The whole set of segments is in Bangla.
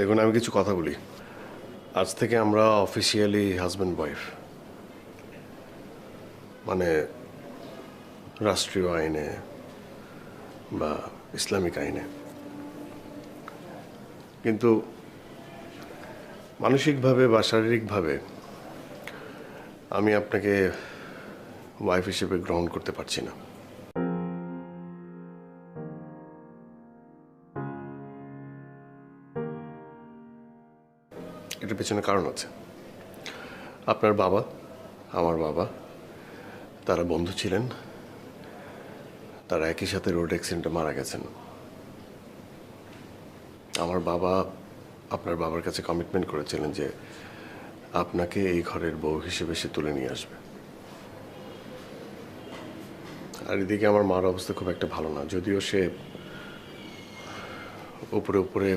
দেখুন, আমি কিছু কথা বলি। আজ থেকে আমরা অফিসিয়ালি হাজব্যান্ড ওয়াইফ, মানে রাষ্ট্রীয় আইনে বা ইসলামিক আইনে। কিন্তু মানসিকভাবে বা শারীরিকভাবে আমি আপনাকে ওয়াইফ হিসেবে গ্রহণ করতে পারছি না। এটার পেছনে কারণ আছে। আপনার বাবা, আমার বাবা, তারা বন্ধু ছিলেন। তারা একই সাথে রোড অ্যাক্সিডেন্টে মারা গেছেন। আমার বাবা আপনার বাবার কাছে কমিটমেন্ট করেছিলেন যে আপনাকে এই ঘরের বউ হিসেবে সে তুলে নিয়ে আসবে। আর এদিকে আমার মার অবস্থা খুব একটা ভালো না, যদিও সে উপরে উপরে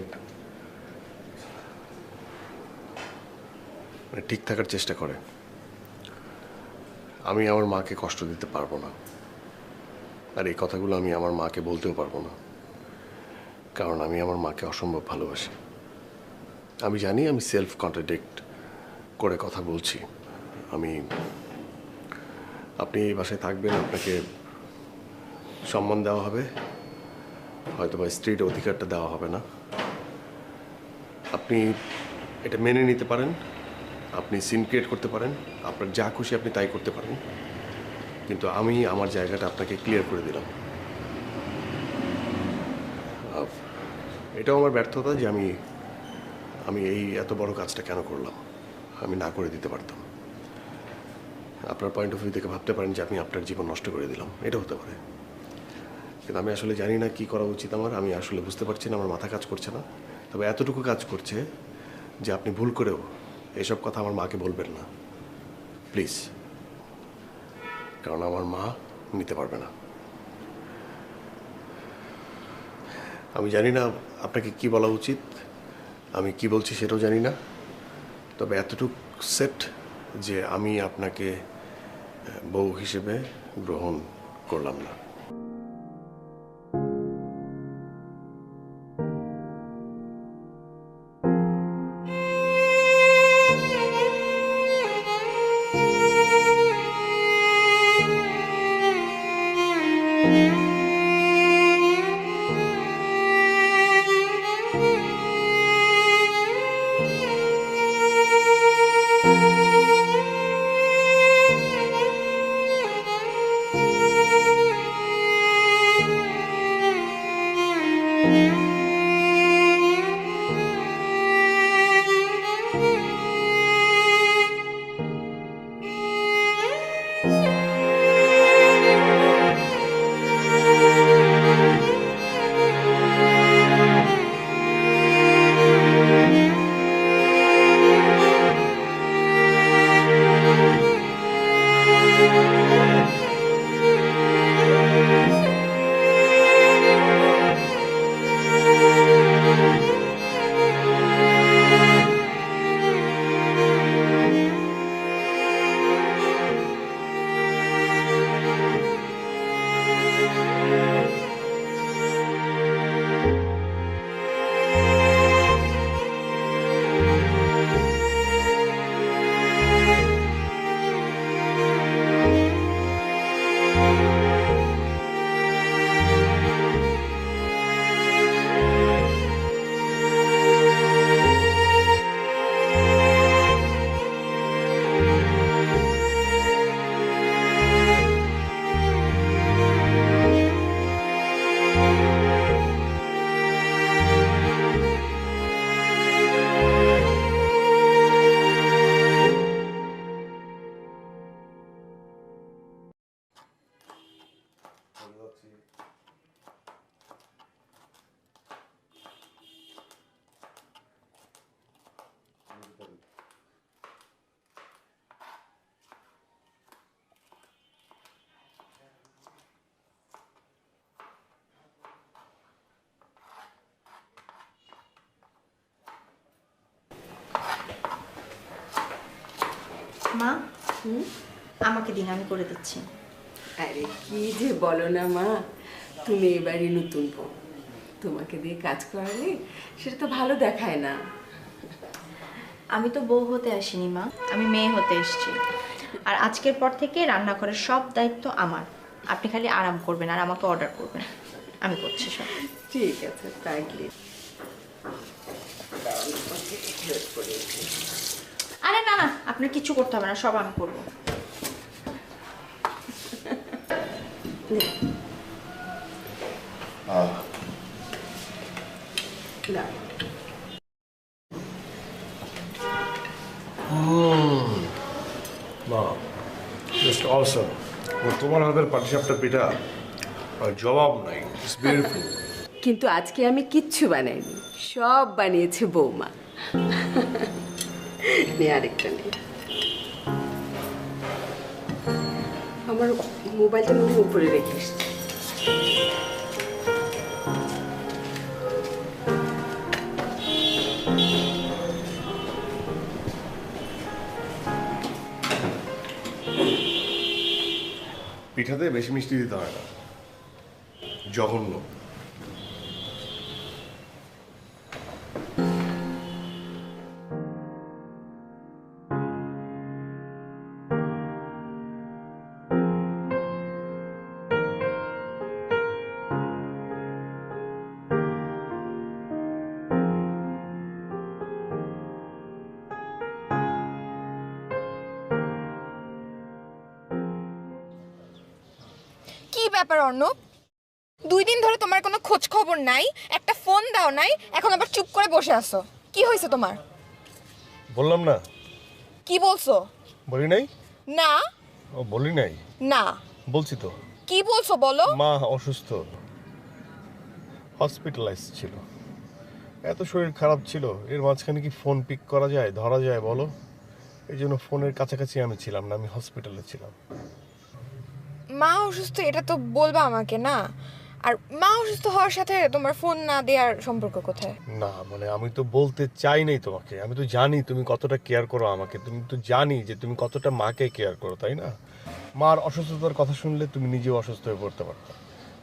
ঠিক থাকার চেষ্টা করে। আমি আমার মাকে কষ্ট দিতে পারবো না, আর এই কথাগুলো আমি আমার মাকে বলতেও পারবো না, কারণ আমি আমার মাকে অসম্ভব ভালোবাসি। আমি জানি আমি সেলফ কন্ট্রাডিক্ট করে কথা বলছি। আপনি এই বাসায় থাকবেন, আপনাকে সম্মান দেওয়া হবে, হয়তো বা স্ত্রীর অধিকারটা দেওয়া হবে না। আপনি এটা মেনে নিতে পারেন, আপনি সিন ক্রিয়েট করতে পারেন, আপনার যা খুশি আপনি তাই করতে পারেন, কিন্তু আমি আমার জায়গাটা আপনাকে ক্লিয়ার করে দিলাম। এটাও আমার ব্যর্থতা যে আমি এই এত বড় কাজটা কেন করলাম। আমি না করে দিতে পারতাম। আপনার পয়েন্ট অফ ভিউ থেকে ভাবতে পারেন যে আমি আপনার জীবন নষ্ট করে দিলাম, এটা হতে পারে, কিন্তু আমি আসলে জানি না কি করা উচিত আমার। আমি আসলে বুঝতে পারছি না, আমার মাথা কাজ করছে না। তবে এতটুকু কাজ করছে যে আপনি ভুল করেও এসব কথা আমার মাকে বলবেন না, প্লিজ, কারণ আমার মা নিতে পারবে না। আমি জানি না আপনাকে কি বলা উচিত, আমি কি বলছি সেটাও জানি না, তবে এতটুক সেট যে আমি আপনাকে বউ হিসেবে গ্রহণ করলাম না। মা, আমাকে দিন, আমি করে দিচ্ছি। আরে কি যে বলো না মা, তুমি এবারই নতুন বউ, তোমাকে দিয়ে কাজ করালে সেটা তো ভালো দেখায় না। আমি তো বউ হতে আসিনি মা, আমি মেয়ে হতে এসেছি। আর আজকের পর থেকে রান্নাঘরের সব দায়িত্ব আমার। আপনি খালি আরাম করবেন আর আমাকে অর্ডার করবেন, আমি করছি সব। ঠিক আছে, তাইলে আরে না না, আপনার কিছু করতে হবে না, সব আমি করবো। না মা, জাস্ট অসম। তোমার হাতের পাটিসাপটা পিঠা আর জবাব নাই, ইটস বিউটিফুল। কিন্তু আজকে আমি কিচ্ছু বানাইনি, সব বানিয়েছে বৌমা। নে আরেকটা নে। আমার মোবাইলটা মনে হয় উপরে রেখে এসছি। পিঠাতে বেশি মিষ্টি দিতে হয় না, জঘন্য। কি ব্যাপার অর্ণব, 2 দিন ধরে তোমার কোনো খোঁজ খবর নাই, একটা ফোন দাও নাই, এখন আবার চুপ করে বসে আছো। কি হয়েছে তোমার? বললাম না। কি বলছো? বলি নাই। না ও বলি নাই, না বলছি তো। কি বলছো বলো। মা অসুস্থ, হসপিটালাইজ ছিল। এত শরীর খারাপ ছিল, এর মাঝখানে কি ফোন পিক করা যায়, ধরা যায় বলো? এই জন্য ফোনের কাছাকাছি আমি ছিলাম না, আমি হসপিটালে ছিলাম। মা অসুস্থ এটা তো বলবা আমাকে না। আর মা অসুস্থ হওয়ার সাথে তোমার ফোন না দেওয়ার সম্পর্ক কোথায়? না মানে আমি তো বলতে চাই নাই তোমাকে, আমি তো জানি তুমি কতটা কেয়ার করো আমাকে, তুমি তো জানি যে তুমি কতটা মাকে কেয়ার করো, তাই না? মার অসুস্থতার কথা শুনলে তুমি নিজেও অসুস্থ হয়ে পড়তে পারতা,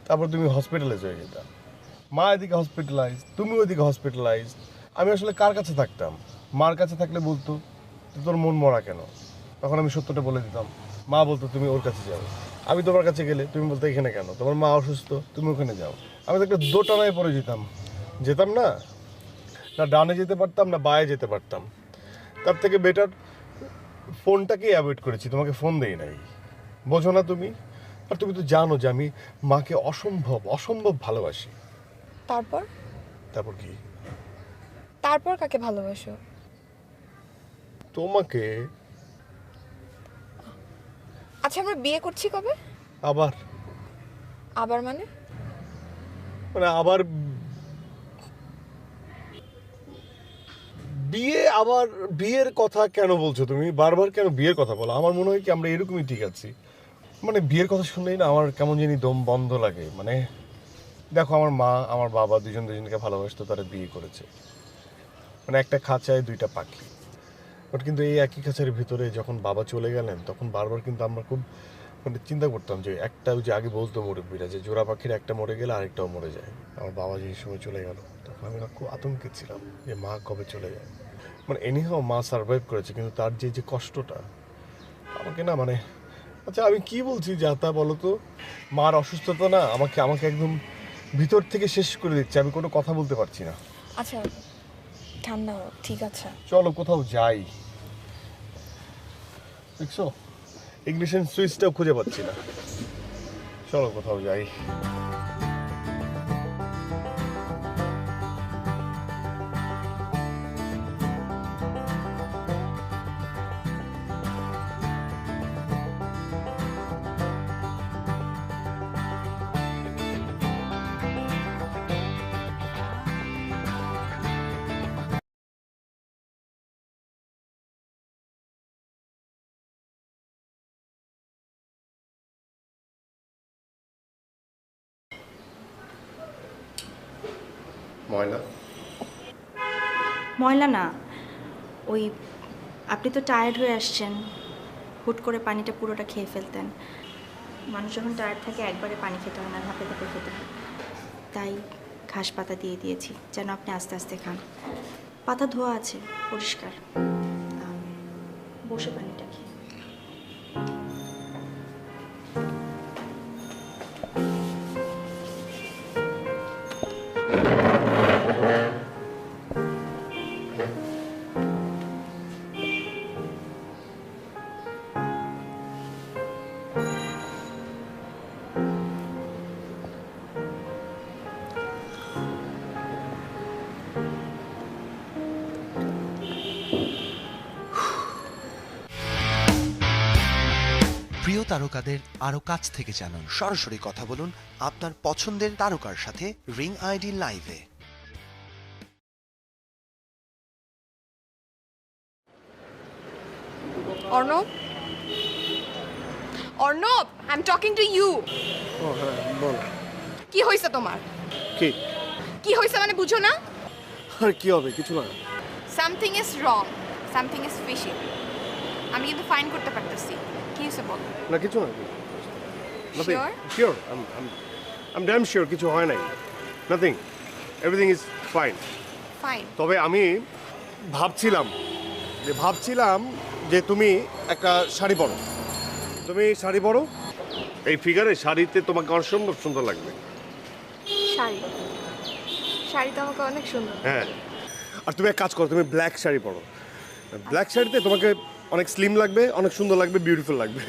তারপর তুমি হসপিটালাইজ হয়ে যেতা। মা এদিকে হসপিটালাইজ, তুমি ওইদিকে হসপিটালাইজ। আমি আসলে কার কাছে থাকতাম? মার কাছে থাকলে বলতো তোর মন মরা কেন, তখন আমি সত্যটা বলে দিতাম। মা বলতো তুমি ওর কাছে যাও। আমি তোমার কাছে গেলে তুমি বলতো এখানে কেন, তোমার মা অসুস্থ, তুমি ওখানে যাও। আমি তো একটা দোটানায় পড়ে যেতাম না, না ডানে যেতে পারতাম না বায়ে যেতে পারতাম। তার থেকে বেটার ফোনটাকেই অ্যাভয়েড করেছি, তোমাকে ফোন দেই নাই। বোঝো না তুমি? আর তুমি তো জানো যে আমি মাকে অসম্ভব অসম্ভব ভালোবাসি। তারপর? তারপর কি? তারপর কাকে ভালোবাসো? তোমাকে। আচ্ছা আমরা বিয়ে করছি কবে? আবার? আবার মানে? মানে আবার বিয়ে? আবার বিয়ের কথা কেন বলছো তুমি বারবার? কেন বিয়ের কথা বলো? আমার মনে হয় কি আমরা এরকমই ঠিক আছি। মানে বিয়ের কথা শুনলেই না আমার কেমন জানি দম বন্ধ লাগে। মানে দেখো, আমার মা আমার বাবা দুজনকে ভালোবাসতো, তারা বিয়ে করেছে। মানে একটা খাঁচায় 2টা পাখি। বাট কিন্তু এই একই খাঁচার ভিতরে যখন বাবা চলে গেলেন তখন বারবার কিন্তু আমরা খুব মানে চিন্তা করতাম যে একটা, ওই যে আগে বলতো মুরব্বীরা যে জোড়া পাখির একটা মরে গেলে আরেকটাও মরে যায়। আমার বাবা যে সময় চলে গেল তখন আমি না খুব আতঙ্কে ছিলাম যে মা কবে চলে যায়। মানে এনিহাও মা সার্ভাইভ করেছে, কিন্তু তার যে যে কষ্টটা আমাকে না মানে, আচ্ছা আমি কি বলছি যা তা বলো তো। মার অসুস্থতা না আমাকে আমাকে একদম ভিতর থেকে শেষ করে দিচ্ছে, আমি কোনো কথা বলতে পারছি না। আচ্ছা ঠান্ডা হও, ঠিক আছে। চলো কোথাও যাই। দেখছো ইংলিশের সুইচটাও খুঁজে পাচ্ছি না, চলো কোথাও যাই। ময়লা? ময়লা না, ওই আপনি তো টায়ার্ড হয়ে আসছেন, হুট করে পানিটা পুরোটা খেয়ে ফেলতেন। মানুষ যখন টায়ার্ড থাকে একবারে পানি খেতে হয় না, ধাপে ধাপে খেতে হয়। তাই ঘাস পাতা দিয়ে দিয়েছি যেন আপনি আস্তে আস্তে খান। পাতা ধোয়া আছে, পরিষ্কার। বসে পানিটা খেয়ে। প্রিয় তারকাদের আরো কাছ থেকে জানুন, সরাসরি কথা বলুন আপনার পছন্দের তারকার সাথে রিং আইডি লাইভে। Arnab, Arnab, I am talking to you. ও হ্যাঁ বল। কি হয়েছে তোমার? কি কি হয়েছে মানে বুঝো না? আর কি হবে? কিছু না। Something is wrong, something is fishy. আমি কিন্তু ফাইন করতে পারতেছি। কি হয়েছে বল? না কিছু না। Nothing. Sure? Sure. I'm damn sure কিছু হয় নাই। Nothing. Everything is fine. Fine. তবে আমি ভাবছিলাম যে তুমি একটা শাড়ি পরো। তুমি শাড়ি পরো, এই ফিগারে শাড়িতে তোমাকে অসম্ভব সুন্দর লাগবে। শাড়ি, শাড়ি তো আমাকে অনেক সুন্দর। হ্যাঁ, আর তুমি এক কাজ করো, তুমি ব্ল্যাক শাড়ি পরো। ব্ল্যাক শাড়িতে তোমাকে অনেক স্লিম লাগবে, অনেক সুন্দর লাগবে, বিউটিফুল লাগবে।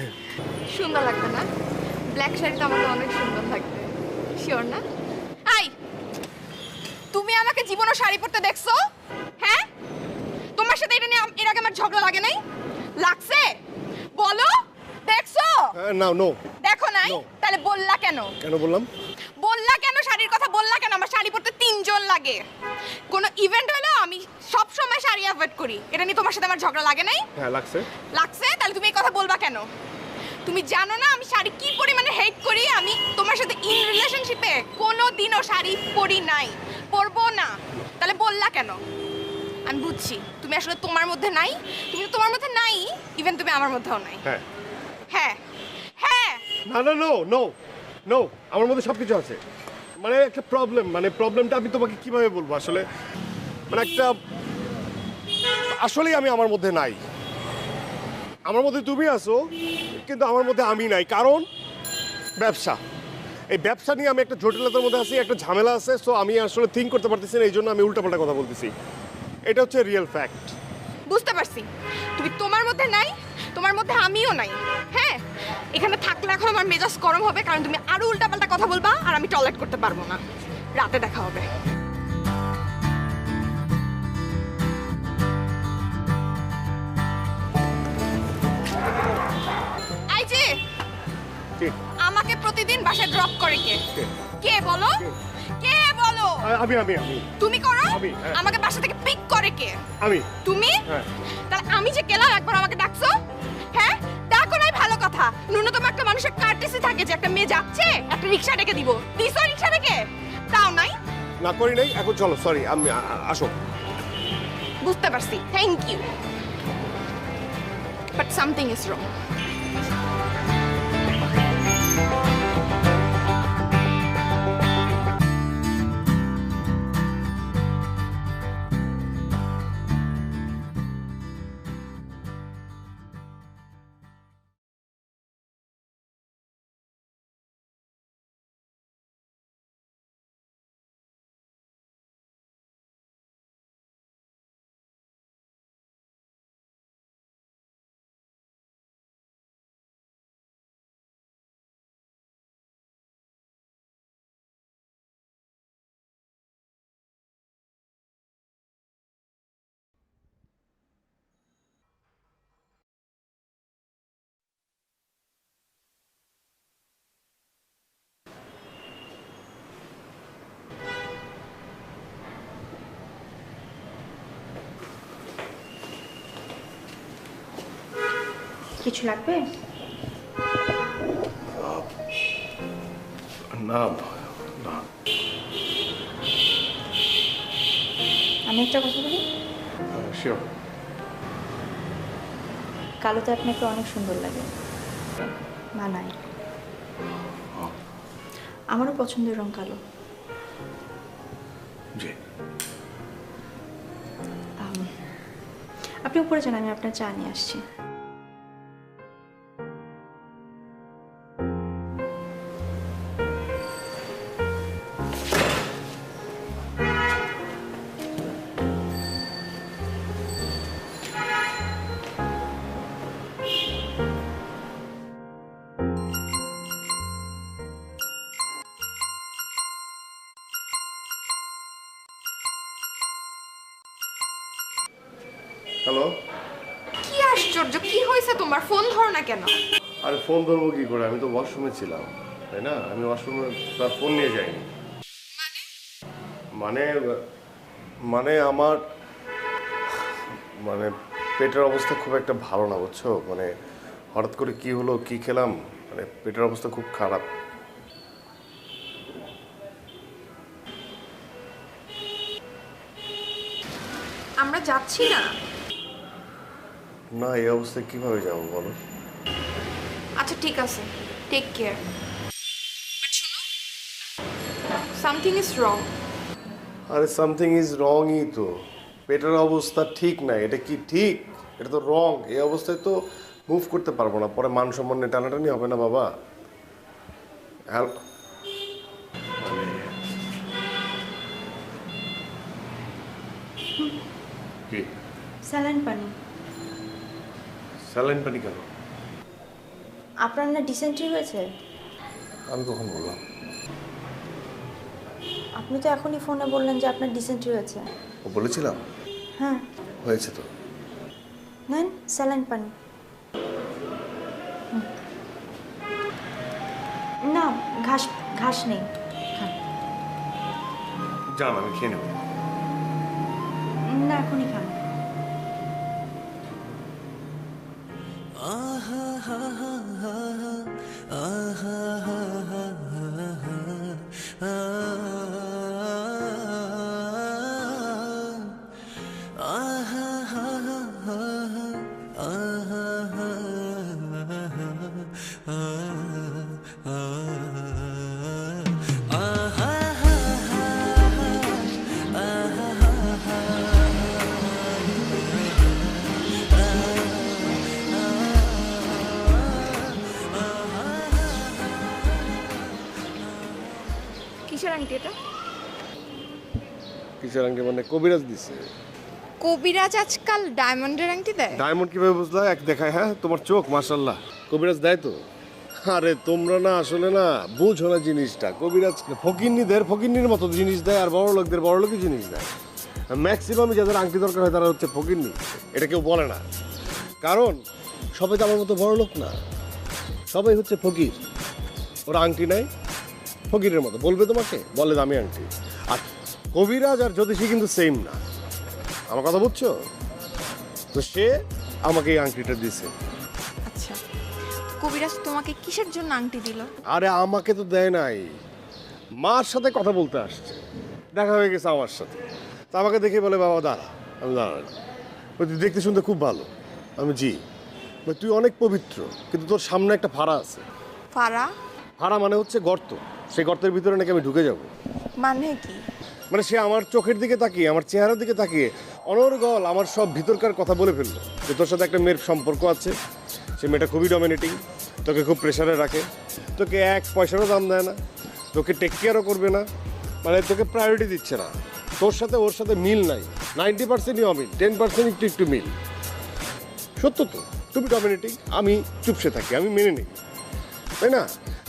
সুন্দর লাগবে না? ব্ল্যাক শাড়ি তো আমাকে অনেক সুন্দর লাগবে। শিওর না? আই, তুমি আমাকে জীবনও শাড়ি পরতে দেখছো? হ্যাঁ, তোমার সাথে এটা নিয়ে এর আগে আমার ঝগড়া লাগে নাই? লাগছে? বলো, দেখছো? না, নো। দেখো নাই? No. তাহলে বললা কেন? কেন বললাম? বললা কেন শাড়ির কথা? বললা কেন? আমার শাড়ি পরতে 3 জন লাগে। কোনো ইভেন্ট হলো আমি সব সময় শাড়ি অ্যাভয়েড করি। এটা নিয়ে তোমার সাথে আমার ঝগড়া লাগে নাই? হ্যাঁ লাগছে। লাগছে? তাহলে তুমি এই কথা বলবা কেন? তুমি জানো না আমি শাড়ি কি পরিমাণে হেট করি? আমি তোমার সাথে ইন রিলেশনশিপে কোনোদিনও শাড়ি পরি নাই, পরবো না। তাহলে বললা কেন? আমি বুঝছি তুমি আসলে তোমার মধ্যে নাই। তুমি তো তোমার মধ্যে নাই, ইভেন তুমি আমার মধ্যেও নাই। হ্যাঁ। হ্যাঁ হ্যাঁ। না না, নো নো নো, আমার মধ্যে সব কিছু আছে। মানে একটা প্রবলেম, মানে প্রবলেমটা আমি তোমাকে কিভাবে বলবো আসলে, মানে একটা আসলেই আমি আমার মধ্যে নাই। আমার মধ্যে তুমি আছো কিন্তু আমার মধ্যে আমি নাই, কারণ ব্যবসা। এই ব্যবসা নিয়ে আমি একটা জটিলতার মধ্যে আছি, একটা ঝামেলা আছে। সো আমি আসলে থিঙ্ক করতে পারতেছি না, এই জন্য আমি উল্টাপাল্টা কথা বলতেছি। এটা হচ্ছে রিয়েল ফ্যাক্ট। বুঝতে পারছি তুমি তোমার মধ্যে নাই, তোমার মধ্যে আমিও নাই। হ্যাঁ, এখানে থাকলে এখন আমার মেজাজ গরম হবে, কারণ তুমি আরো উল্টাপাল্টা কথা বলবা আর আমি টলারেট করতে পারবো না। রাতে দেখা হবে। এই যে ঠিক। আমাকে প্রতিদিন বাসায় ড্রপ করে কে? কে? কে বলো? কে বলো? আমি আমি আমি তুমি করো? আমি, হ্যাঁ। আমাকে বাসা থেকে পিক করে কে? আমি তুমি? হ্যাঁ। তাহলে আমি যে গেলাম একবার আমাকে ডাকছো? হ্যাঁ, ডাকো নাই ভালো কথা। ন্যূনতম একটা মানুষের কার্টেসি থাকে যে একটা মেয়ে যাচ্ছে একটা রিক্সা ডেকে দিব। দিছো রিক্সা ডেকে? তাও নাই। না করি নাই, এখন চলো। সরি, আমি আসো। বুঝতে পারছি, thank you, but something is wrong. কিছু লাগবে? না না, আমি একটা কথা বলি। শিওর। কালোতে আপনাকে অনেক সুন্দর লাগে, মানায়। আমারও পছন্দের রং কালো। জি। আপনি উপরে যান, আমি আপনার চা নিয়ে আসছি। হ্যালো। কি আশ্চর্য, কি হয়েছে তোমার? ফোন ধরো না কেন? আরে ফোন ধরবো কি করে, আমি তো ওয়াশরুমে ছিলাম, তাই না? আমি ওয়াশরুমে তার ফোন নিয়ে যাইনি। মানে মানে আমার মানে পেটের অবস্থা খুব একটা ভালো না, বুঝছো? মানে হঠাৎ করে কি হলো, কি খেলাম, মানে পেটের অবস্থা খুব খারাপ। আমরা যাচ্ছি না। না, এই অবস্থায় কিভাবে যাবো বলো? আচ্ছা ঠিক আছে, take care. Something is wrong. আরে সামথিং ইজ রংই তো। পেটের অবস্থা ঠিক নাই, এটা কি ঠিক? এটা তো রং। এই অবস্থায় তো মুভ করতে পারবো না, পরে মান সম্মান নিয়ে টানাটানি হবে না বাবা। হেল্প। কি স্যালাইন পানি। স্যালাইন পানি কেন? আপনার না ডিসেন্ট্রি হয়েছে? আমি কখন বললাম? আপনি তো এখনই ফোনে বললেন যে আপনার ডিসেন্ট্রি হয়েছে। ও বলেছিলাম? হ্যাঁ, হয়েছে তো। নেন স্যালাইন পানি। না, ঘাস ঘাস নেই, খান। জান, আমি খেয়ে নেব। না, এখনই খান। কিসের আংটি এটা? কিসের আংটি মানে? কবিরাজ দিছে। কবিরাজ আজকাল ডায়মন্ডের আংটি দেয়? ডায়মন্ড কিভাবে বুঝলা? এক দেখায়, হ্যাঁ তোমার চোখ মাশাআল্লাহ। কবিরাজ দেয় তো। আরে তোমরা না আসলে না বুঝো না জিনিসটা। কবিরাজ ফকিন্নির মতো জিনিস দেয়, আর বড় লোকদের বড় লোকই জিনিস দেয়। ম্যাক্সিমাম যাদের আংটি দরকার হয় তারা হচ্ছে ফকিন্নি। এটা কেউ বলে না, কারণ সবাই তো আমার মতো বড় লোক না, সবাই হচ্ছে ফকির। ওরা আংটি নেয় ফকিরের মতো, বলবে তোমাকে, বলে দামি আংটি। আর কবিরাজ আর জ্যোতিষী কিন্তু সেম না, আমার কথা বুঝছো তো? সে আমাকে এই আংটিটা দিছে। আচ্ছা, কবিরাজ তোমাকে কিসের জন্য আংটি দিল? আরে আমাকে তো দেয় নাই, মার সাথে কথা বলতে আসছে, দেখা হয়ে গেছে আমার সাথে। তা আমাকে দেখে বলে, বাবা দাঁড়া। আমি দাঁড়ালাম। তুই দেখতে শুনতে খুব ভালো। আমি জি। তুই অনেক পবিত্র, কিন্তু তোর সামনে একটা ফাড়া আছে। ফারা ফাড়া মানে হচ্ছে গর্ত। সেই গর্তের ভিতরে নাকি আমি ঢুকে যাব। মানে কি? মানে সে আমার চোখের দিকে তাকিয়ে, আমার চেহারার দিকে তাকিয়ে অনর্গল আমার সব ভিতরকার কথা বলে ফেললো, যে তোর সাথে একটা মেয়ের সম্পর্ক আছে, সে মেয়েটা খুবই ডমিনেটিং, তোকে খুব প্রেশারে রাখে, তোকে এক পয়সারও দাম দেয় না, তোকে টেক কেয়ারও করবে না, মানে তোকে প্রায়োরিটি দিচ্ছে না। তোর সাথে ওর সাথে মিল নাই, 90%ই অমিল, 10% একটু একটু মিল। সত্য তো, তুমি ডমিনেটিং, আমি চুপসে থাকি, আমি মেনে নিই, তাই না?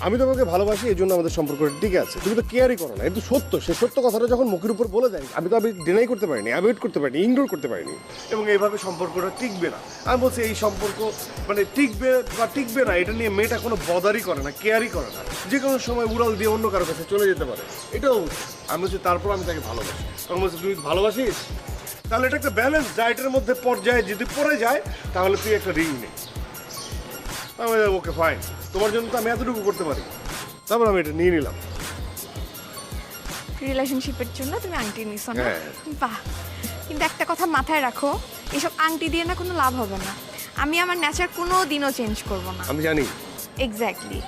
আমি তোমাকে ভালোবাসি, এই জন্য আমাদের সম্পর্কটা ঠিক আছে। তুমি তো কেয়ারই করো না, কিন্তু সত্য। সে সত্য কথাটা যখন মুখের উপর বলে দেয়, আমি ডিনাই করতে পারিনি, অ্যাভয়েড করতে পারিনি, ইগনোর করতে পারিনি, এবং এইভাবে সম্পর্কটা টিকবে না। আমি বলছি এই সম্পর্ক মানে টিকবে বা টিকবে না, এটা নিয়ে মেয়েটা কোনো বদারই করে না, কেয়ারই করে না, যে কোনো সময় উড়াল দিয়ে অন্য কারো কাছে চলে যেতে পারে। এটাও আমি বলছি, তারপর আমি তাকে ভালোবাসি। তখন বলছি, তুই ভালোবাসিস? তাহলে এটা একটা ব্যালেন্স ডায়েটের মধ্যে পর্যায়ে যদি পড়ে যায়, তাহলে তুই একটা রিং নে। আমি ওকে ফাইন, তোমার জন্য তো আমি এতটুকু করতে পারি। তারপর আমি এটা নিয়ে নিলাম। রিলেশনশিপের জন্য তুমি আংটি নিছো না? হ্যাঁ। বাহ, কিন্তু একটা কথা মাথায় রাখো, এসব আংটি দিয়ে না কোনো লাভ হবে না। আমি আমার নেচার কোনো দিনও চেঞ্জ করব না। আমি জানি। এক্স্যাক্টলি,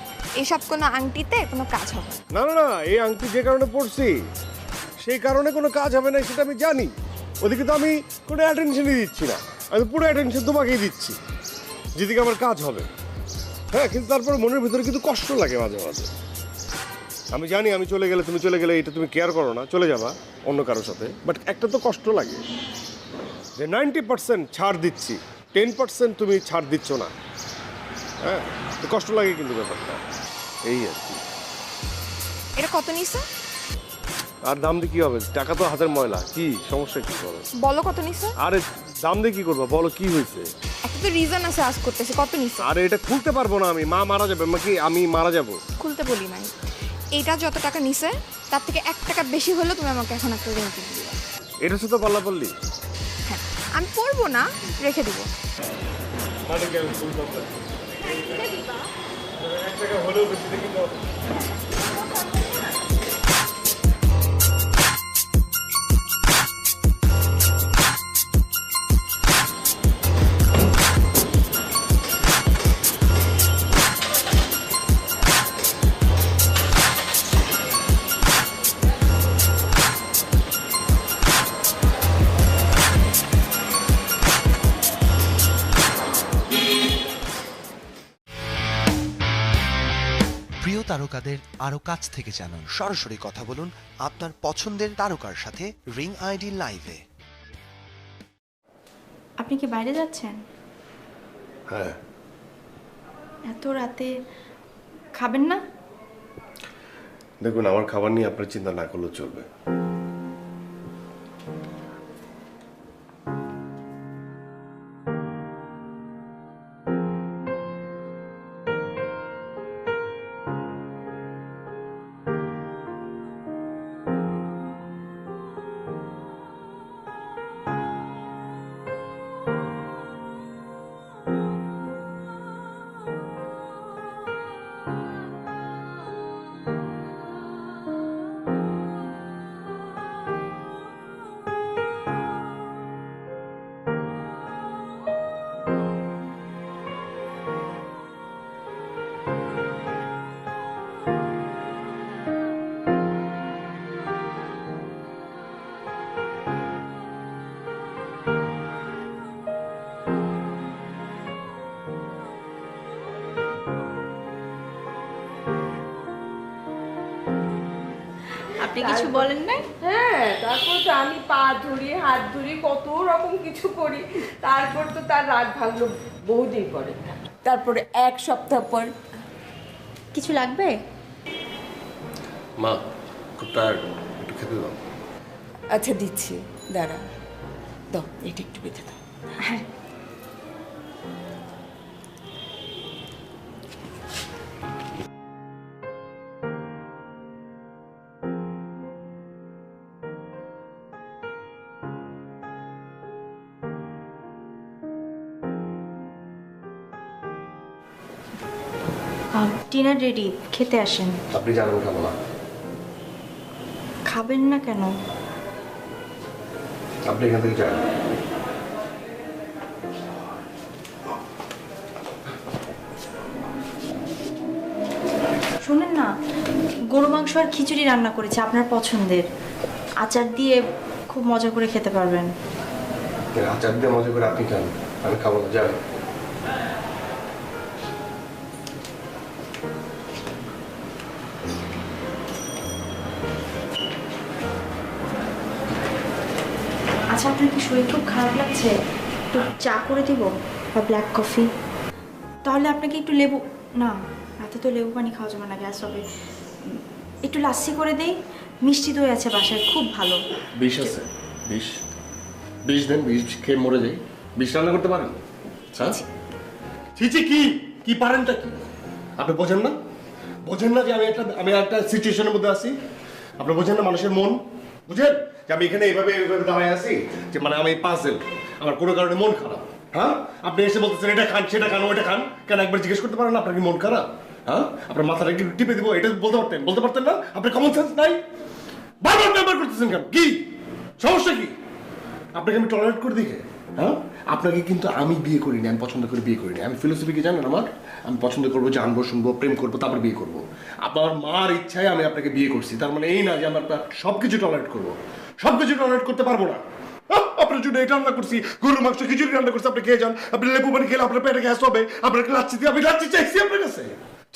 এসব কোনো আংটিতে কোনো কাজ হবে না। না না না, এই আংটি যে কারণে পড়ছি সেই কারণে কোনো কাজ হবে না সেটা আমি জানি। ওদিকে তো আমি কোনো অ্যাটেনশনই দিচ্ছি না, আমি পুরো অ্যাটেনশন তোমাকেই দিচ্ছি যেদিকে আমার কাজ হবে। হ্যাঁ, কিন্তু তারপরে মনের ভিতরে কিন্তু কষ্ট লাগে মাঝে মাঝে। আমি জানি আমি চলে গেলে, তুমি চলে গেলে এটা তুমি কেয়ার করো না, চলে যাবা অন্য কারোর সাথে, বাট একটা তো কষ্ট লাগে যে 90% ছাড় দিচ্ছি, 10% তুমি ছাড় দিচ্ছ না। হ্যাঁ, তো কষ্ট লাগে কিন্তু ব্যাপারটা এই আর কি। এটা কত নিছে? আর দাম দিয়ে কি হবে, টাকা তো হাতের ময়লা, কি সমস্যা কি করো? বলো কত নিছে? আরে দাম দিয়ে কি করবো বলো, কি হয়েছে? একটা তো রিজন আছে আজ করতেছে, কত নিছে? আরে এটা খুলতে পারবো না আমি, মা মারা যাবে, কি আমি মারা যাব? খুলতে বলি নাই। এইটা যত টাকা নিছে তার থেকে 1 টাকা বেশি হলেও তুমি আমাকে এখন একটা রিং কিনে দিবা। এটা শুধু পাল্লা পড়লি? হ্যাঁ, আমি পরবো না, রেখে দিব। প্রিয় তারকাদের আরো কাছ থেকে জানুন, সরাসরি কথা বলুন আপনার পছন্দের তারকার সাথে রিং আইডি লাইভে। আপনি কি বাইরে যাচ্ছেন? হ্যাঁ। এত রাতে খাবেন না? দেখুন, আমার খাবার নিয়ে আপনার চিন্তা না করলেও চলবে। আপনি কিছু বলেন নাই? হ্যাঁ, তারপর তো আমি পা ধরি, হাত ধরি, কত রকম কিছু করি। তারপর তো তার রাগ ভাঙলো বহুদিন পরে। তারপরে 1 সপ্তাহ পর। কিছু লাগবে? মা খুব টায়ার্ড, একটু খেতে দাও। আচ্ছা দিচ্ছি, দাঁড়া, দাও এটা একটু বেঁধে দাও। হ্যাঁ। ডিনার রেডি, খেতে আসেন। আপনি জানেন খাবো না। খাবেন না কেন? আপনি এখান থেকে যান। শুনেন না, গরু মাংস আর খিচুড়ি রান্না করেছে আপনার পছন্দের, আচার দিয়ে খুব মজা করে খেতে পারবেন। আচার দিয়ে মজা করে আপনি খান, আমি খাবো না, যান। আচ্ছা, আপনার কি শরীর খুব খারাপ লাগছে? একটু চা করে দিব বা ব্ল্যাক কফি? তাহলে আপনাকে একটু লেবু, না রাতে তো লেবু পানি খাওয়া যাবে না, গ্যাস হবে। একটু লাস্সি করে দেই, মিষ্টি দই আছে বাসায়, খুব ভালো। বিষ আছে? বিষ? বিষ দেন, বিষ খেয়ে মরে যাই। বিষ রান্না করতে পারেন? হ্যাঁ, ছিচি কি কি পারেনটা কি আপনি বোঝেন না? বোঝেন না যে আমি একটা সিচুয়েশনের মধ্যে আছি? আপনি বোঝেন না মানুষের মন? বুঝেন যে আমি এখানে এইভাবে দাঁড়ায় আছি, যে মানে আমি পাজেল, আমার কোনো কারণে মন খারাপ। হ্যাঁ, আপনি এসে বলতেছেন এটা খান, সেটা খান, ওইটা খান, কেন একবার জিজ্ঞেস করতে পারেন না আপনার কি মন খারাপ? হ্যাঁ, আপনার মাথাটা কি টিপে দিব, এটা বলতে পারতেন না? আপনার কমন সেন্স নাই? বারবার ব্যবহার করতেছেন কেন? কি সমস্যা কি? আপনাকে আমি টলারেট করে দেখে? হ্যাঁ? আপনাকে কিন্তু আমি বিয়ে করিনি, আমি পছন্দ করে বিয়ে করিনি। আমি ফিলোসফিকে জানেন আমার, আমি পছন্দ করবো, জানবো, শুনবো, প্রেম করবো, তারপর বিয়ে করবো। আপনার মার ইচ্ছায় আমি আপনাকে বিয়ে করছি, তার মানে এই না যে আমি আপনার সব কিছু টলারেট করবো। সব কিছু টলারেট করতে পারবো না। আপনার জন্য এটা রান্না করছি, গরুর মাংস, খিচুড়ি রান্না করছি, আপনি খেয়ে যান। আপনি লেবু পানি খেলে আপনার পেটে গ্যাস হবে, আপনাকে লাচ্ছি দিয়ে, আমি লাচ্ছি চাইছি আপনার কাছে,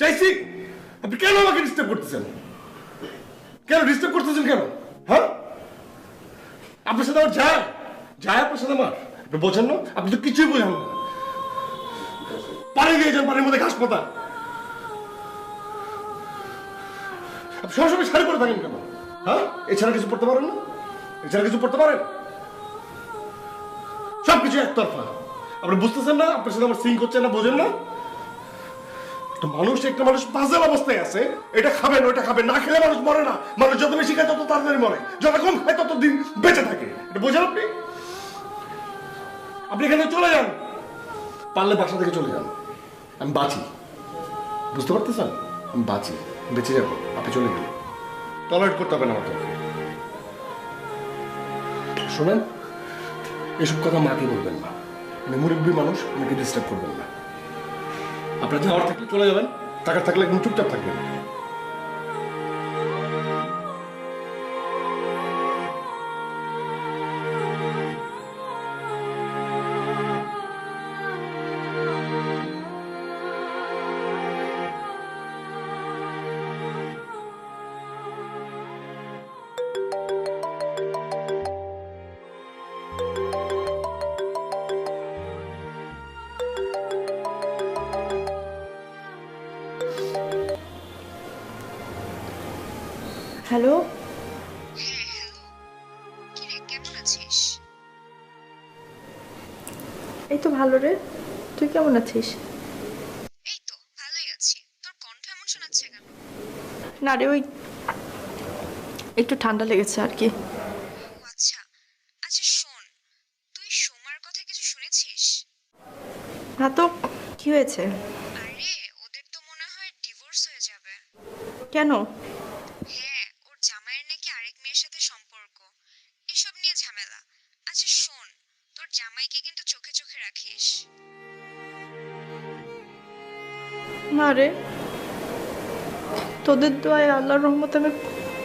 চাইছি। আপনি কেন আমাকে ডিস্টার্ব করতেছেন? কেন ডিস্টার্ব করতেছেন কেন? হ্যাঁ, আপনার সাথে আমার যায় আপনার সাথে আমার? আপনি বোঝেন না, আপনি তো কিছুই বোঝেন না। পানি দিয়ে যান, পানির মধ্যে ঘাস পাতা। আপনি সবসময় শাড়ি পরে থাকেন কেন? হ্যাঁ, এছাড়া কিছু পড়তে পারেন না? এছাড়া কিছু পড়তে পারেন? সবকিছু একতরফা। আপনি বুঝতেছেন না আপনার সাথে আমার সিঙ্ক হচ্ছে না, বোঝেন না? একটা মানুষ পাজল অবস্থায় আছে, এটা খাবেন ওটা খাবেন, না খেলে মানুষ মরে না। মানুষ যত বেশি খায় তত তাড়াতাড়ি মরে, যত কম খায় তত দিন বেঁচে থাকে। এটা বোঝেন আপনি? আপনি এখানে চলে যান, পারলে বাসা থেকে চলে যান। আমি বাঁচি, বুঝতে পারতেছেন? আমি বাঁচি, বেঁচে যাবো। আপনি চলে গেলে টলারেট করতে হবে না আমাকে। শোনেন, এসব কথা মাকে বলবেন না, মানে মুরব্বী মানুষ, আমাকে ডিস্টার্ব করবেন না। আপনার যাওয়ার থাকলে চলে যাবেন, টাকার থাকলে একদম চুপচাপ থাকবেন। হ্যালো, কেমন আছিস? এই তো ভালো রে, তুই কেমন আছিস? এই তো ভালোই আছি। তোর কণ্ঠ এমন শোনাচ্ছে কেন? না রে, ওই একটু ঠান্ডা লেগেছে আর কি। আচ্ছা আচ্ছা, শোন, তুই সোমার কথা কিছু শুনেছিস? না তো, কি হয়েছে? আরে ওদের তো মনে হয় ডিভোর্স হয়ে যাবে। কেন? হ্যাঁ, ওর জামাইয়ের নাকি আরেক মেয়ের সাথে সম্পর্ক, এসব নিয়ে ঝামেলা। আচ্ছা শোন, তোর জামাইকে কিন্তু চোখে চোখে রাখিস। না রে, তোদের দোয়ায় আল্লাহর রহমতে আমি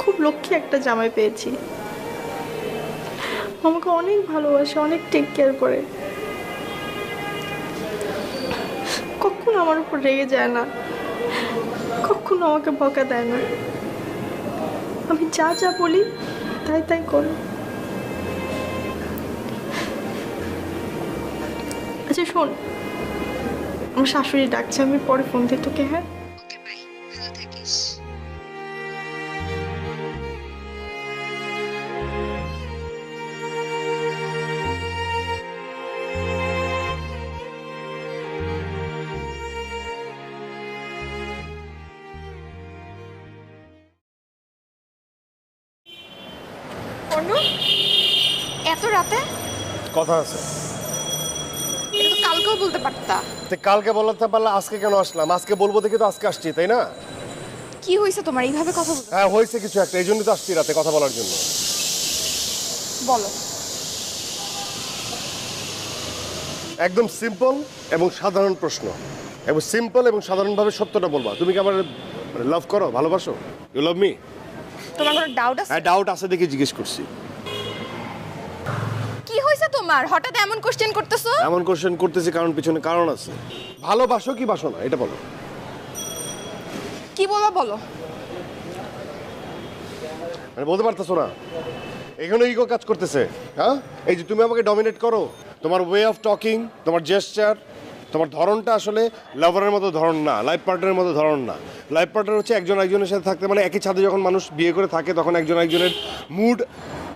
খুব লক্ষ্মী একটা জামাই পেয়েছি। আমাকে অনেক ভালোবাসে, অনেক টেক কেয়ার করে, কখনো আমার উপর রেগে যায় না, কখনো আমাকে বকা দেয় না। আমি যা যা বলি তাই তাই করে। আচ্ছা শোন, আমার শাশুড়ি ডাকছে, আমি পরে ফোন দিই তোকে। হ্যাঁ, ওকে বাই, ভালো থাকিস। অনু, এত রাতে? কথা আছে, এটা তো কালকেও বলতে পারতা। কালকে বলতে পারলে আজকে কেন আসলাম? আজকে বলবো দেখি তো আজকে আসছি, তাই না? কি হয়েছে তোমার এইভাবে কথা বলতে? হ্যাঁ হয়েছে কিছু একটা, এই জন্যই তো আসছি রাতে কথা বলার জন্য। বলো। একদম সিম্পল এবং সাধারণ প্রশ্ন, এবং সিম্পল এবং সাধারণভাবে সত্যটা বলবা। তুমি কি আমার লাভ করো, ভালোবাসো? You love me? তোমার কোনো ডাউট আছে? হ্যাঁ ডাউট আছে দেখে জিজ্ঞেস করছি। কি হয়েছে তোমার, হঠাৎ এমন কোশ্চেন করতেছো? এমন কোশ্চেন করতেছি কারণ পিছনে কারণ আছে। ভালোবাসো কি বাসো না এটা বলো। কি বলবো বলো। মানে বলতে পারতেছো না? এখানে ইগো কাজ করতেছে। হ্যাঁ, এই যে তুমি আমাকে ডমিনেট করো, তোমার ওয়ে অফ টকিং, তোমার জেস্চার, তোমার ধরনটা আসলে লাভারের মতো ধরন না, লাইফ পার্টনারের মতো ধরন না। লাইফ পার্টনার হচ্ছে একজন একজনের সাথে থাকতে, মানে একই ছাদে যখন মানুষ বিয়ে করে থাকে তখন একজন একজনের মুড,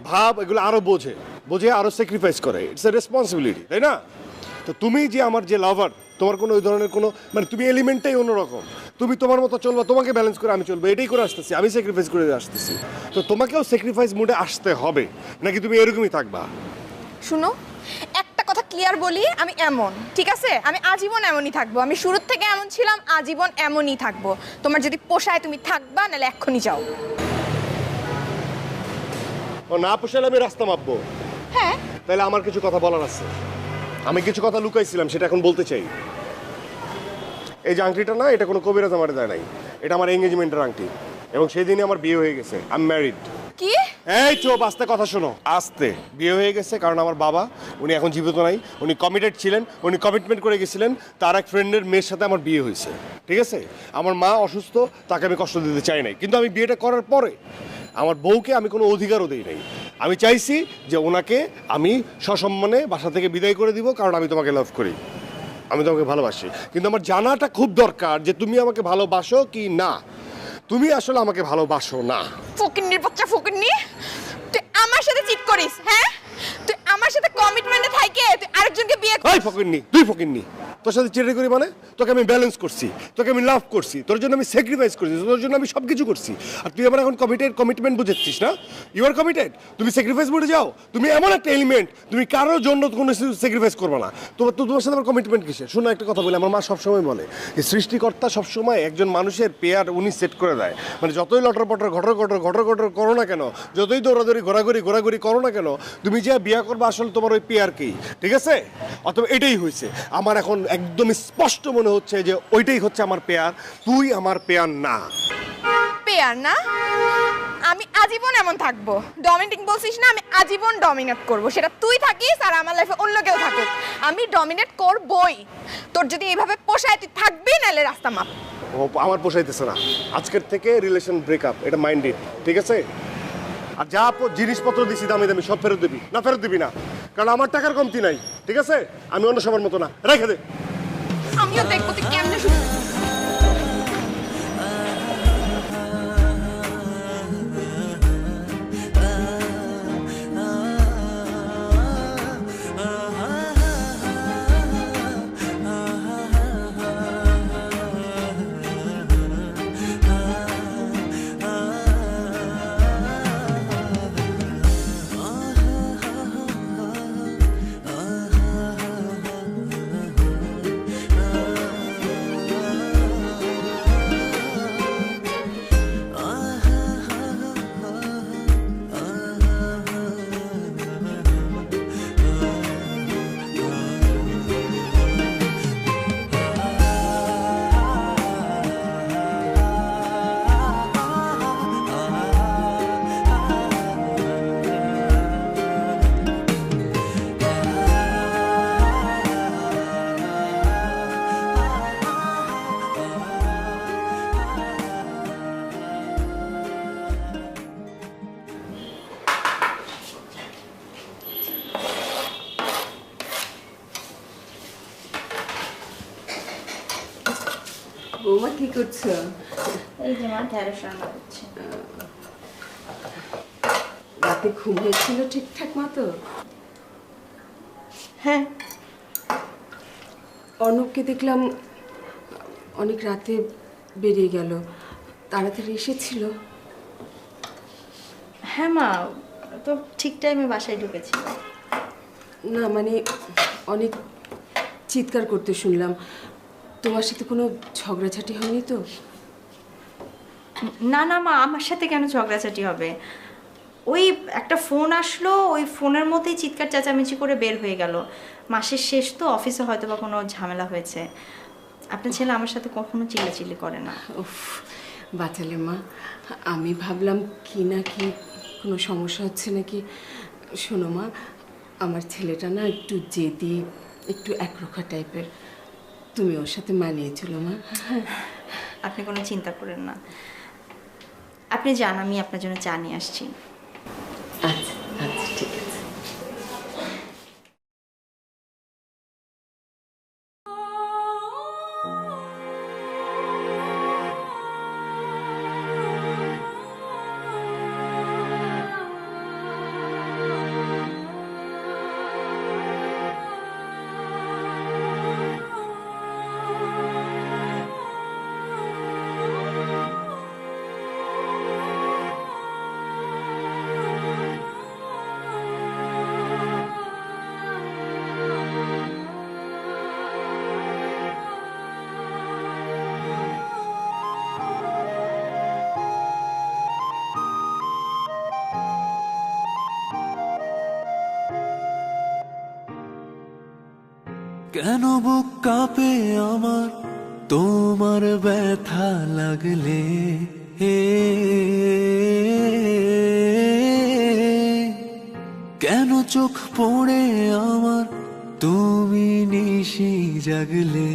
ভাব এগুলো আরও বোঝে আরও স্যাক্রিফাইস করে। ইটস এ রেসপন্সিবিলিটি, তাই না? তো তুমি যে আমার যে লাভার, তোমার কোনো ওই ধরনের কোনো, মানে তুমি এলিমেন্টটাই অন্যরকম। তুমি তোমার মতো চলবা, তোমাকে ব্যালেন্স করে আমি চলবো, এটাই করে আসতেছি, আমি স্যাক্রিফাইস করে আসতেছি। তো তোমাকেও স্যাক্রিফাইস মুডে আসতে হবে, নাকি তুমি এরকমই থাকবা? শুনো, একটা কথা ক্লিয়ার বলি, আমি এমন, ঠিক আছে? আমি আজীবন এমনই থাকবো। আমি শুরুর থেকে এমন ছিলাম, আজীবন এমনই থাকবো। তোমার যদি পোষায় তুমি থাকবা, নাহলে এক্ষুনি যাও। ও না পোষালে আমি রাস্তা মাপবো? হ্যাঁ। তাহলে আমার কিছু কথা বলার আছে। আমি কিছু কথা লুকাইছিলাম, সেটা এখন বলতে চাই। এই যে আংটিটা না, এটা কোনো কবিরাজ আমার দেয় নাই, এটা আমার এঙ্গেজমেন্টের আংটি, এবং সেই দিনই আমার বিয়ে হয়ে গেছে। I am married. কি? এই চোপ, আস্তে কথা শোনো। আস্তে বিয়ে হয়ে গেছে, কারণ আমার বাবা, উনি এখন জীবিত নাই, উনি কমিটেড ছিলেন, উনি কমিটমেন্ট করে গেছিলেন, তার এক ফ্রেন্ডের মেয়ের সাথে আমার বিয়ে হয়েছে, ঠিক আছে? আমার মা অসুস্থ, তাকে আমি কষ্ট দিতে চাই নাই, কিন্তু আমি বিয়েটা করার পরে আমার বউকে আমি কোনো অধিকারও দিই নাই। আমি চাইছি যে ওনাকে আমি সসম্মানে বাসা থেকে বিদায় করে দিব, কারণ আমি তোমাকে লাভ করি, আমি তোমাকে ভালোবাসি। কিন্তু আমার জানাটা খুব দরকার যে তুমি আমাকে ভালোবাসো কি না। তুমি আসলে আমাকে ভালোবাসো না। ফকিন্নির বাচ্চা ফকিন্নি, তুই আমার সাথে চিট করিস? হ্যাঁ, তুই আমার সাথে কমিটমেন্টে থাইকে তুই আরেকজনকে বিয়ে ওই ফকিন্নি, তুই ফকিন্নি, তোর সাথে চিড়ে করি মানে? তোকে আমি ব্যালেন্স করছি, তোকে আমি লাভ করছি, তোর জন্য আমি স্যাক্রিফাইস করছি, তোর জন্য আমি সব কিছু করছি, আর তুই আমার এখন কমিটমেন্ট বুঝেছিস না? ইউ আর কমিটেড, তুমি স্যাক্রিফাইস বুঝে যাও। তুমি এমন একটা এলিমেন্ট, তুমি কারোর জন্য কোনো স্যাক্রিফাইস করবে না। তোমার সাথে আমার কমিটমেন্ট কিসের? শোনো একটা কথা বলে, আমার মা সবসময় বলে যে সৃষ্টিকর্তা সবসময় একজন মানুষের পেয়ার উনি সেট করে দেয়। মানে যতই লটর পটর ঘটর করো না কেন, যতই দৌড়াদৌড়ি ঘোরাঘুরি করো না কেন, তুমি যে বিয়ে করবে আসলে তোমার ওই পেয়ারকেই, ঠিক আছে? অথবা এটাই হয়েছে। আমার এখন একদম স্পষ্ট মনে হচ্ছে যে ওইটাই হচ্ছে আমার পেয়ার, তুই আমার পেয়ার না। পেয়ার না? আমি আজীবন এমন থাকবো। ডমিনেটিং বলছিস না, আমি আজীবন ডমিনেট করব। সেটা তুই থাকিস আর আমার লাইফে অন্য কেউ থাকুক, আমি ডমিনেট করবই। তোর যদি এইভাবে পোষায় তুই থাকবি, নাহলে রাস্তা মাপ। ও আমার পোষাইতেছে না, আজকের থেকে রিলেশন ব্রেকআপ, এটা মাইন্ডেড, ঠিক আছে? আর যা জিনিসপত্র দিছি দামি দামি সব ফেরত দিবি না? ফেরত দিবি না, কারণ আমার টাকার কমতি নাই, ঠিক আছে? আমি অন্য সবার মতো না, রেখে দে। আমিও দেখবো তুই কেমনে শুরু। বৌমা কি করছো? এই যে মা ঢেঁড়স রান্না করছে। রাতে ঘুম হয়েছিল ঠিকঠাক মতো? হ্যাঁ। অর্ণবকে দেখলাম অনেক রাতে বেরিয়ে গেল, তাড়াতাড়ি এসেছিল? হ্যাঁ মা, তো ঠিক টাইমে বাসায় ঢুকেছিল। না মানে অনেক চিৎকার করতে শুনলাম। তোমার সাথে কোনো ঝগড়াঝাটি হয়নি তো? না না মা, আমার সাথে কেন ঝগড়াঝাটি হবে? ওই একটা ফোন আসলো, ওই ফোনের মধ্যেই চিৎকার চেঁচামেচি করে বের হয়ে গেল। মাসের শেষ তো, অফিসে হয়তো বা কোনো ঝামেলা হয়েছে। আপনার ছেলে আমার সাথে কখনো চিল্লাচিল্লি করে না। উফ, বাঁচালে মা। আমি ভাবলাম কি না কি কোনো সমস্যা হচ্ছে নাকি। শোনো মা, আমার ছেলেটা না একটু জেদি, একটু একরোখা টাইপের। তুমি ওর সাথে মানিয়েছিল মা। আপনি কোনো চিন্তা করেন না, আপনি যান, আমি আপনার জন্য চা নিয়ে আসছি। আচ্ছা আচ্ছা, ঠিক আছে। কেন বুক কাঁপে আমার তোমার ব্যথা লাগলে, কেন চোখ পড়ে আমার তুমি নিশি জাগলে,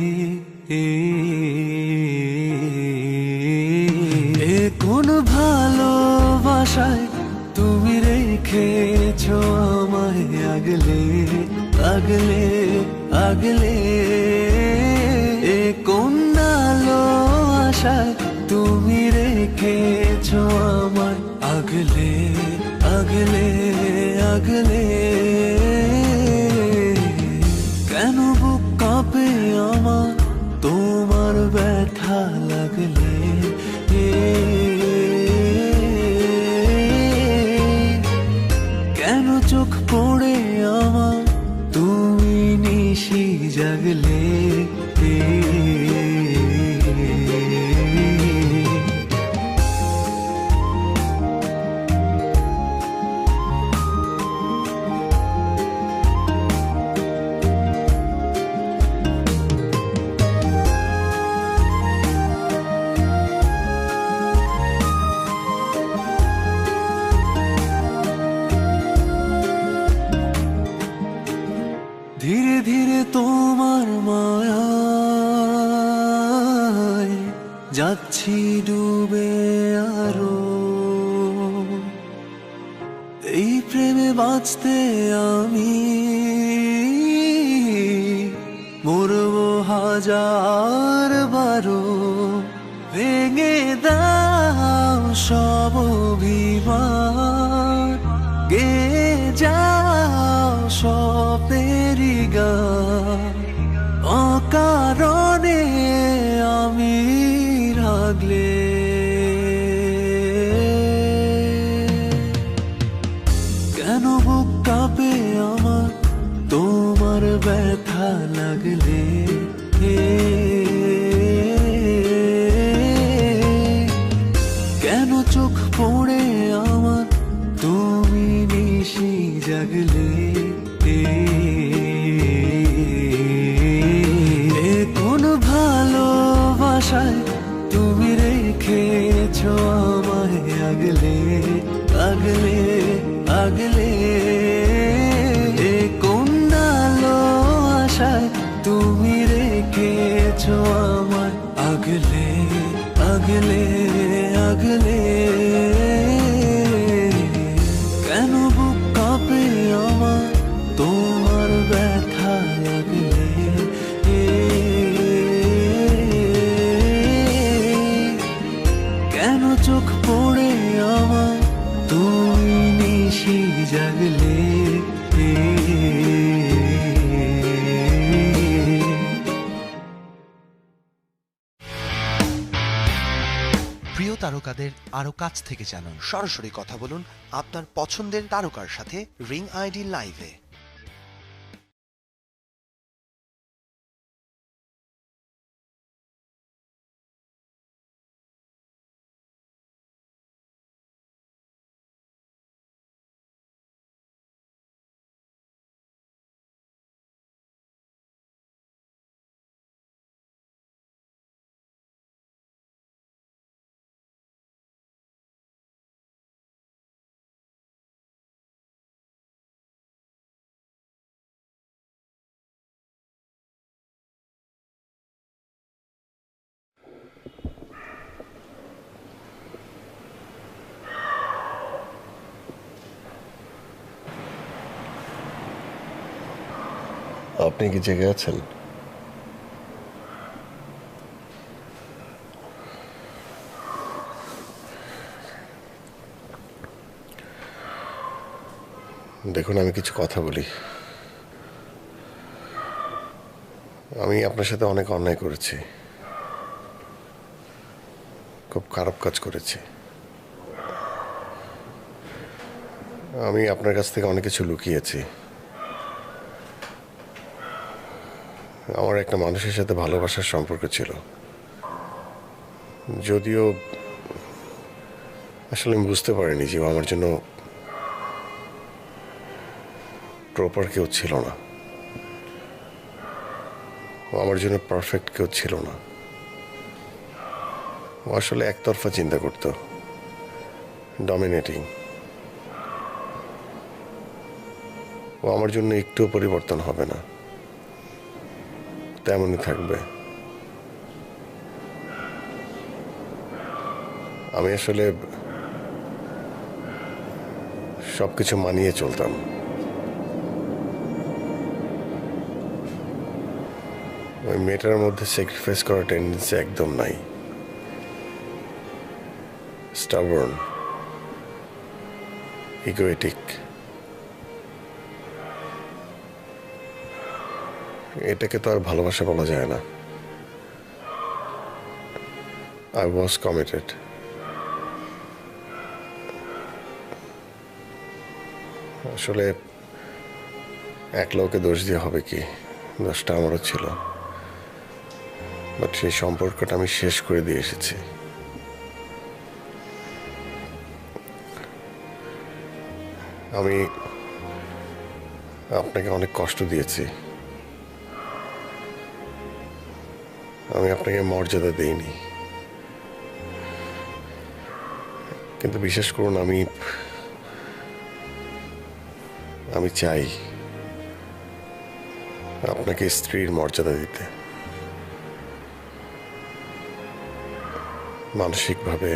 কোন ভালোবাসায় তুমি রেখেছো আমায় আগলে আগলে আগলে, কোন আলো আশায় তুমি রেখেছো আমায় আগলে আগলে আগলে, কেন বুক কাঁপে আমার তোমার ব্যথা লাগলে, কেন চোখ পড়ে আমার তুমি নিশি জাগলে, ধীরে ধীরে তোমার মায়ায় যাচ্ছি ডুবে আরো, এই প্রেমে বাঁচতে আমি মরবো হাজার বারো, ভেঙে দাও সব অভিমান, গে যাও স্বপ্নেরই গান, অকারণে আমি রাগলে, কেন বুক কাঁপে আমার তোমার ব্যথা লাগলে, কেন চোখ পড়ে আমার তুমি নিশি জাগলে, কোন ভালোবাসায় তুমি রেখেছো আমায় আগলে আগলে আগলে, কোন আলো আশায় তুমি রেখেছো আমায় আগলে আগলে আগলে, কেন বুক কাঁপে আমার তোমার ব্যথা লাগলে, কেন চোখ পড়ে আমার তুমি নিশি জাগলে, প্রিয় তারকাদের আরো কাছ থেকে জানুন, সরাসরি কথা বলুন আপনার পছন্দের তারকার সাথে রিং আইডি লাইভে। আপনি কি জেগে আছেন? দেখুন, আমি কিছু কথা বলি। আমি আপনার সাথে অনেক অন্যায় করেছি, খুব খারাপ কাজ করেছি। আমি আপনার কাছ থেকে অনেক কিছু লুকিয়েছি। আমার একটা মানুষের সাথে ভালোবাসার সম্পর্ক ছিল, যদিও আসলে আমি বুঝতে পারিনি যে আমার জন্য প্রপার কেউ ছিল না। আমার জন্য পারফেক্ট কেউ ছিল না। ও আসলে একতরফা চিন্তা করত, ডমিনেটিং। ও আমার জন্য একটুও পরিবর্তন হবে না, তেমনই থাকবে। আমি আসলে সবকিছু মানিয়ে চলতাম। ওই মেয়েটার মধ্যে স্যাক্রিফাইস করার টেন্ডেন্সি একদম নাই। স্টাবর্ন, ইগোয়েটিক। এটাকে তো আর ভালোবাসা বলা যায় না। I was committed. আসলে এক লোকে দোষ দিয়ে হবে কি, দোষটা আমারও ছিল। বাট সেই সম্পর্কটা আমি শেষ করে দিয়ে এসেছি। আমি আপনাকে অনেক কষ্ট দিয়েছি, আমি আপনাকে মর্যাদা দেইনি। কিন্তু বিশ্বাস করুন, আমি চাই আপনাকে স্ত্রীর মর্যাদা দিতে। মানসিকভাবে,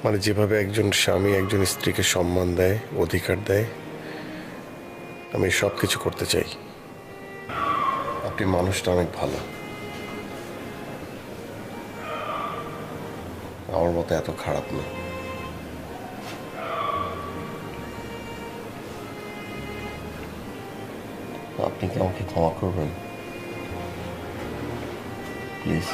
মানে যেভাবে একজন স্বামী একজন স্ত্রীকে সম্মান দেয়, অধিকার দেয়, আমি সব কিছু করতে চাই। আপনি মানুষটা অনেক ভালো, আমার মতো এত খারাপ না। আপনি কি আমাকে ক্ষমা করবেন প্লিজ?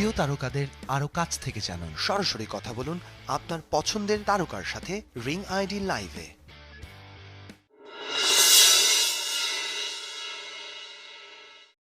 প্রিয় তারকাদের আরো কাছ থেকে জানুন, সরাসরি কথা বলুন আপনার পছন্দের তারকার সাথে রিং আইডি লাইভে।